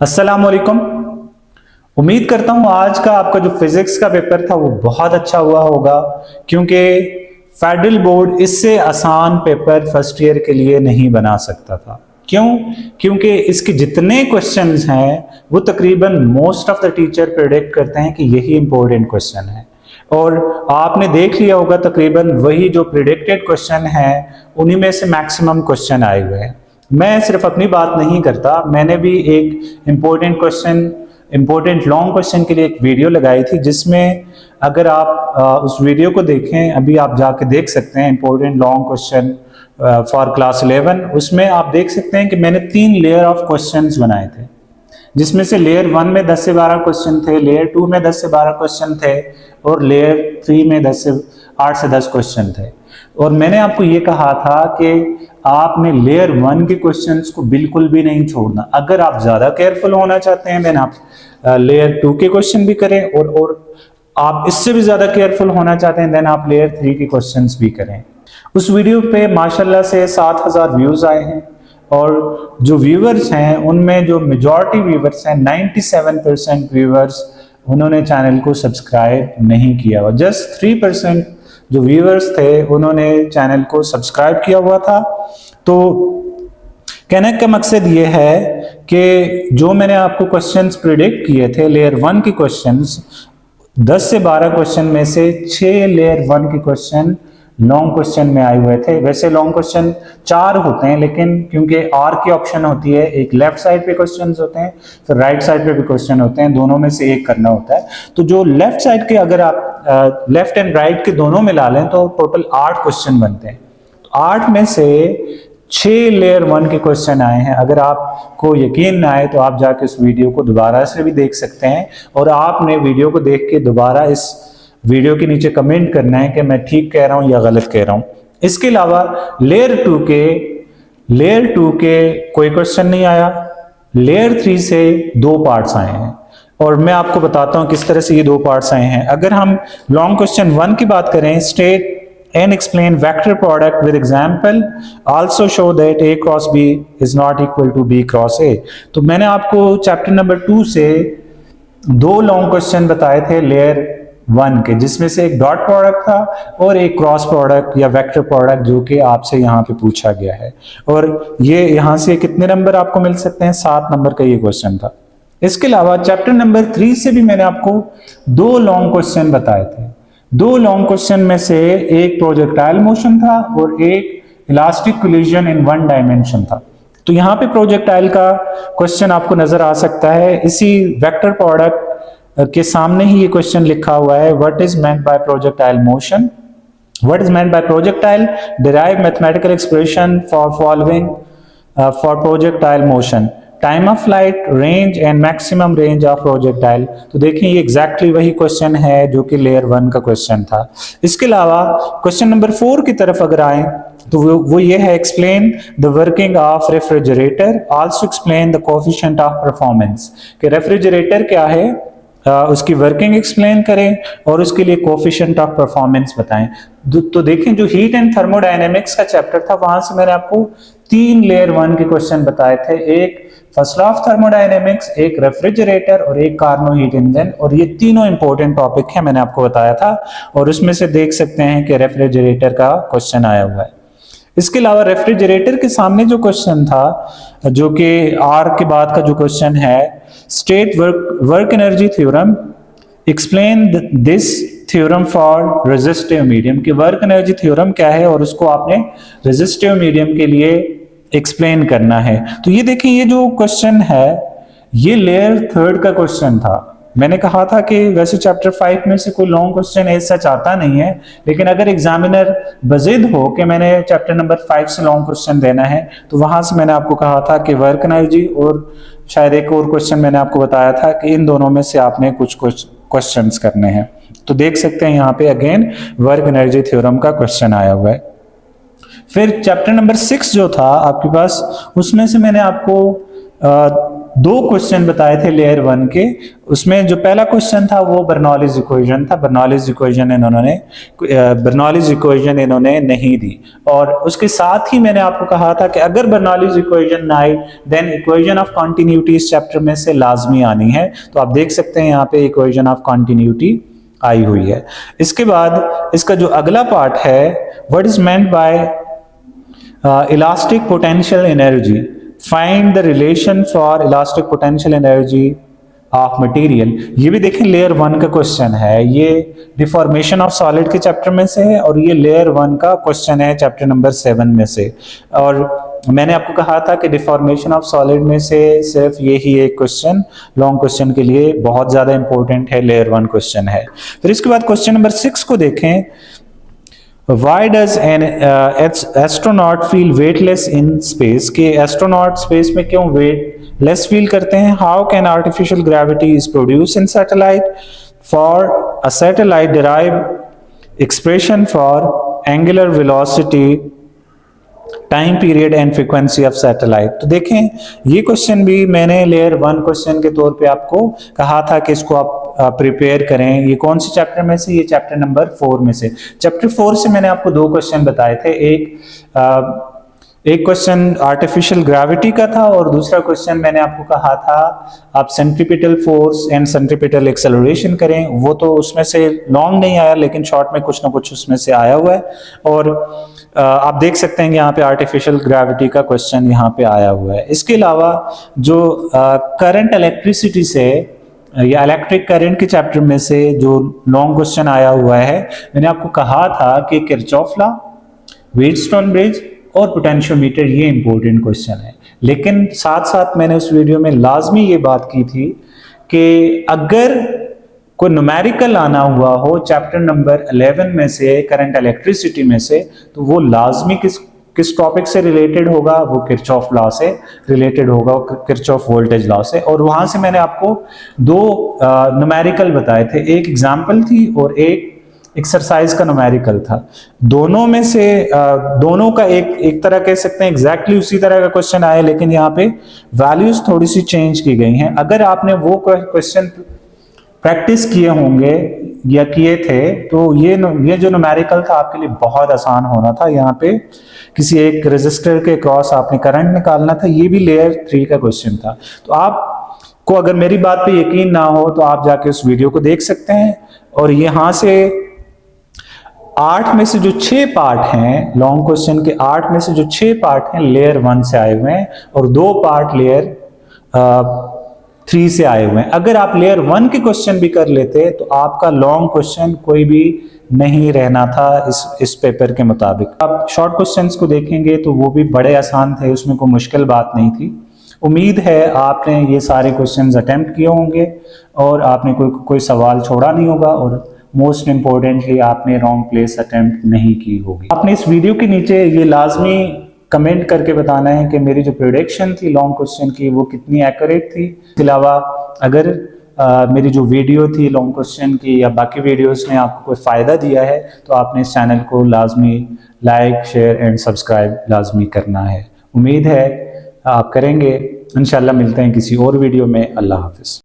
अस्सलामुअलैकुम। उम्मीद करता हूं आज का आपका जो फिजिक्स का पेपर था वो बहुत अच्छा हुआ होगा, क्योंकि फेडरल बोर्ड इससे आसान पेपर फर्स्ट ईयर के लिए नहीं बना सकता था। क्यों? क्योंकि इसके जितने क्वेश्चंस हैं वो तकरीबन most of the teacher predict करते हैं कि यही इंपॉर्टेंट क्वेश्चन है, और आपने देख लिया होगा तकरीबन वही जो प्रिडिक्टेड क्वेश्चन है उन्हीं में से मैक्सिमम क्वेश्चन आए हुए हैं। मैं सिर्फ अपनी बात नहीं करता, मैंने भी एक इम्पोर्टेंट लॉन्ग क्वेश्चन के लिए एक वीडियो लगाई थी, जिसमें अगर आप उस वीडियो को देखें, अभी आप जाके देख सकते हैं, important long question for class 11, उसमें आप देख सकते हैं कि मैंने 3 लेयर ऑफ क्वेश्चंस बनाए थे, जिसमें से लेयर 1 में 10 से 12 क्वेश्चन थे, लेयर 2 में 10 से 12 क्वेश्चन थे, और लेयर 3 में 8 से 10 क्वेश्चन थे। और मैंने आपको ये कहा था कि आपने लेयर 1 के क्वेश्चंस को बिल्कुल भी नहीं छोड़ना। अगर आप ज़्यादा केयरफुल होना चाहते हैं देन आप लेयर 2 के क्वेश्चन भी करें, और आप इससे भी ज़्यादा केयरफुल होना चाहते हैं देन आप लेयर 3 के क्वेश्चंस भी करें। उस वीडियो पे माशाल्लाह से 7000 व्यूज़ आए हैं, और जो व्यूवर्स हैं उनमें जो मेजॉरिटी व्यूवर्स हैं 97% व्यूवर्स उन्होंने चैनल को सब्सक्राइब नहीं किया हुआ। जस्ट 3% जो व्यूवर्स थे उन्होंने चैनल को सब्सक्राइब किया हुआ था। तो कहने का मकसद ये है कि जो मैंने आपको क्वेश्चंस प्रिडिक्ट किए थे लेयर 1 के क्वेश्चंस, 10 से 12 क्वेश्चन में से 6 लेयर 1 के क्वेश्चन लॉन्ग क्वेश्चन में आए हुए थे। वैसे लॉन्ग क्वेश्चन 4 होते हैं, लेकिन क्योंकि आर की ऑप्शन होती है, एक लेफ्ट साइड पे क्वेश्चंस होते हैं, फिर राइट साइड पे भी क्वेश्चन होते हैं, दोनों में से एक करना होता है। तो जो लेफ्ट साइड के अगर आप लेफ्ट एंड राइट के दोनों मिला लें तो टोटल 8 क्वेश्चन बनते हैं। तो 8 में से 6 लेयर 1 के क्वेश्चन आए हैं। अगर आपको यकीन ना आए तो आप जाके इस वीडियो को दोबारा से भी देख सकते हैं, और आपने वीडियो को देख के दोबारा इस वीडियो के नीचे कमेंट करना है कि मैं ठीक कह रहा हूं या गलत कह रहा हूं। इसके अलावा लेयर 2 के कोई क्वेश्चन नहीं आया। लेयर 3 से 2 पार्ट्स आए हैं, और मैं आपको बताता हूं किस तरह से ये 2 पार्ट्स आए हैं। अगर हम लॉन्ग क्वेश्चन 1 की बात करें, state and explain vector product with example, also show that a cross b is not equal to b cross a। तो मैंने आपको चैप्टर नंबर 2 से 2 लॉन्ग क्वेश्चन बताए थे लेयर 1 के, जिसमें से एक डॉट प्रोडक्ट था और एक क्रॉस प्रोडक्ट या वेक्टर प्रोडक्ट, जो कि आपसे यहाँ पे पूछा गया है। और ये यहाँ से कितने नंबर आपको मिल सकते हैं? 7 नंबर का ये क्वेश्चन था। इसके अलावा चैप्टर नंबर 3 से भी मैंने आपको 2 लॉन्ग क्वेश्चन बताए थे। 2 लॉन्ग क्वेश्चन में से एक प्रोजेक्टाइल मोशन था और एक इलास्टिक कोलिजन इन 1 डायमेंशन था। तो यहाँ पे प्रोजेक्टाइल का क्वेश्चन आपको नजर आ सकता है। इसी वेक्टर प्रोडक्ट के सामने ही ये क्वेश्चन लिखा हुआ है, what is meant by projectile motion, what is meant by projectile, derive mathematical expression for following for projectile motion, time of flight, range and maximum range of projectile. तो देखिए ये exactly वही क्वेश्चन है जो कि लेयर 1 का question था। इसके अलावा क्वेश्चन नंबर 4 की तरफ अगर आए तो वो ये है, explain the working of refrigerator, also explain the coefficient of performance. कि रेफ्रिजरेटर क्या है, उसकी वर्किंग एक्सप्लेन करें और उसके लिए कोएफिशिएंट ऑफ परफॉर्मेंस बताएं। तो देखें जो हीट एंड थर्मोडायनेमिक्स का चैप्टर था वहां से मैंने आपको 3 लेयर 1 के क्वेश्चन बताए थे, एक फर्स्ट लॉ ऑफ थर्मोडायनेमिक्स, एक रेफ्रिजरेटर और एक कार्नो हीट इंजन, और ये तीनों इंपॉर्टेंट टॉपिक है, मैंने आपको बताया था। और उसमें से देख सकते हैं कि रेफ्रिजरेटर का क्वेश्चन आया हुआ है। इसके अलावा रेफ्रिजरेटर के सामने जो क्वेश्चन था, जो कि आर के बाद का जो क्वेश्चन है, state work energy theorem, explain this theorem for resistive medium. कि वर्क एनर्जी थ्योरम क्या है और उसको आपने रेजिस्टिव मीडियम के लिए एक्सप्लेन करना है। तो ये देखिए ये जो क्वेश्चन है ये लेयर 3 का क्वेश्चन था। मैंने कहा था कि वैसे चैप्टर 5 में से कोई लॉन्ग क्वेश्चन ऐसा चाहता नहीं है, लेकिन अगर एग्जामिनर बजिद हो कि मैंने चैप्टर नंबर 5 से लॉन्ग क्वेश्चन देना है, तो वहां से मैंने आपको कहा था कि वर्क एनर्जी और शायद एक और क्वेश्चन मैंने आपको बताया था कि इन दोनों में से आपने कुछ क्वेश्चंस करने हैं। तो देख सकते हैं यहाँ पे अगेन वर्क एनर्जी थ्योरम का क्वेश्चन आया हुआ है। फिर चैप्टर नंबर 6 जो था आपके पास, उसमें से मैंने आपको दो क्वेश्चन बताए थे लेयर 1 के। उसमें जो पहला क्वेश्चन था वो बर्नौलीज इक्वेशन था। बर्नौलीज इक्वेशन इन्होंने नहीं दी। और उसके साथ ही मैंने आपको कहा था कि अगर बर्नौलीज इक्वेशन ना आई देन इक्वेशन ऑफ कॉन्टिन्यूटी इस चैप्टर में से लाजमी आनी है। तो आप देख सकते हैं यहाँ पे इक्वेशन ऑफ कॉन्टिन्यूटी आई हुई है। इसके बाद इसका जो अगला पार्ट है, what is meant by elastic potential energy, find the relation for elastic potential energy of material. ये भी देखें लेयर 1 का क्वेश्चन है। ये डिफॉर्मेशन ऑफ सॉलिड के चैप्टर में से है और ये लेयर 1 का क्वेश्चन है चैप्टर नंबर 7 में से। और मैंने आपको कहा था कि डिफॉर्मेशन ऑफ सॉलिड में से सिर्फ ये ही एक क्वेश्चन लॉन्ग क्वेश्चन के लिए बहुत ज्यादा इंपॉर्टेंट है, लेयर 1 क्वेश्चन है। फिर इसके बाद क्वेश्चन नंबर 6 को देखें। Why does an astronaut feel weightless in space? कि एस्ट्रोनॉट स्पेस में क्यों weightless फील करते हैं? How can artificial gravity is produced in satellite? For a satellite derive expression for angular velocity, time period and frequency of satellite. तो देखें ये question भी मैंने लेयर 1 क्वेश्चन के तौर पे आपको कहा था कि इसको आप प्रिपेयर करें। ये कौन से चैप्टर में से? ये चैप्टर नंबर 4 में से। चैप्टर 4 से मैंने आपको दो क्वेश्चन बताए थे। एक क्वेश्चन आर्टिफिशियल ग्रेविटी का था और दूसरा क्वेश्चन मैंने आपको कहा था आप centripetal force and centripetal acceleration करें। वो तो उसमें से लॉन्ग नहीं आया लेकिन शॉर्ट में कुछ ना कुछ उसमें से आया हुआ है। और आप देख सकते हैं कि यहाँ पे आर्टिफिशियल ग्रेविटी का क्वेश्चन यहाँ पे आया हुआ है। इसके अलावा जो करंट इलेक्ट्रिसिटी से या इलेक्ट्रिक करंट के चैप्टर में से जो लॉन्ग क्वेश्चन आया हुआ है, मैंने आपको कहा था कि किरचॉफ लॉ, व्हीटस्टोन ब्रिज और पोटेंशियोमीटर ये इंपॉर्टेंट क्वेश्चन है। लेकिन साथ साथ मैंने उस वीडियो में लाजमी ये बात की थी कि अगर कोई न्यूमेरिकल आना हुआ हो चैप्टर नंबर 11 में से करंट इलेक्ट्रिसिटी में से, तो वो लाजमी किस टॉपिक से रिलेटेड होगा? वो किरचॉफ लॉ से रिलेटेड होगा, किरचॉफ वोल्टेज लॉ से। और वहां से मैंने आपको दो न्यूमेरिकल बताए थे, एक एग्जाम्पल थी और एक एक्सरसाइज का न्यूमेरिकल था। दोनों में से दोनों का एक तरह कह सकते हैं एग्जैक्टली उसी तरह का क्वेश्चन आया, लेकिन यहाँ पे वैल्यूज थोड़ी सी चेंज की गई हैं। अगर आपने वो क्वेश्चन प्रैक्टिस किए होंगे या किए थे तो ये जो न्यूमेरिकल था आपके लिए बहुत आसान होना था। यहाँ पे किसी एक रेजिस्टर के क्रॉस आपने करंट निकालना था। ये भी लेयर 3 का क्वेश्चन था। तो आपको अगर मेरी बात पे यकीन ना हो तो आप जाके उस वीडियो को देख सकते हैं। और यहाँ से 8 में से जो 6 पार्ट हैं लॉन्ग क्वेश्चन के, 8 में से जो 6 पार्ट हैं लेयर 1 से आए हुए हैं और 2 पार्ट लेयर 3 से आए हुए हैं। अगर आप लेयर 1 के क्वेश्चन भी कर लेते तो आपका लॉन्ग क्वेश्चन कोई भी नहीं रहना था इस पेपर के मुताबिक। आप शॉर्ट क्वेश्चंस को देखेंगे तो वो भी बड़े आसान थे, उसमें कोई मुश्किल बात नहीं थी। उम्मीद है आपने ये सारे क्वेश्चंस अटेम्प्ट किए होंगे और आपने कोई सवाल छोड़ा नहीं होगा और मोस्ट इंपॉर्टेंटली आपने रॉन्ग प्लेस अटेम्प्ट नहीं की होगी। आपने इस वीडियो के नीचे ये लाजमी कमेंट करके बताना है कि मेरी जो प्रेडिक्शन थी लॉन्ग क्वेश्चन की वो कितनी एक्यूरेट थी। इसके अलावा अगर मेरी जो वीडियो थी लॉन्ग क्वेश्चन की या बाकी वीडियोस ने आपको कोई फ़ायदा दिया है तो आपने इस चैनल को लाजमी लाइक, शेयर एंड सब्सक्राइब लाजमी करना है। उम्मीद है आप करेंगे। इंशाल्लाह मिलते हैं किसी और वीडियो में। अल्लाह हाफिज़।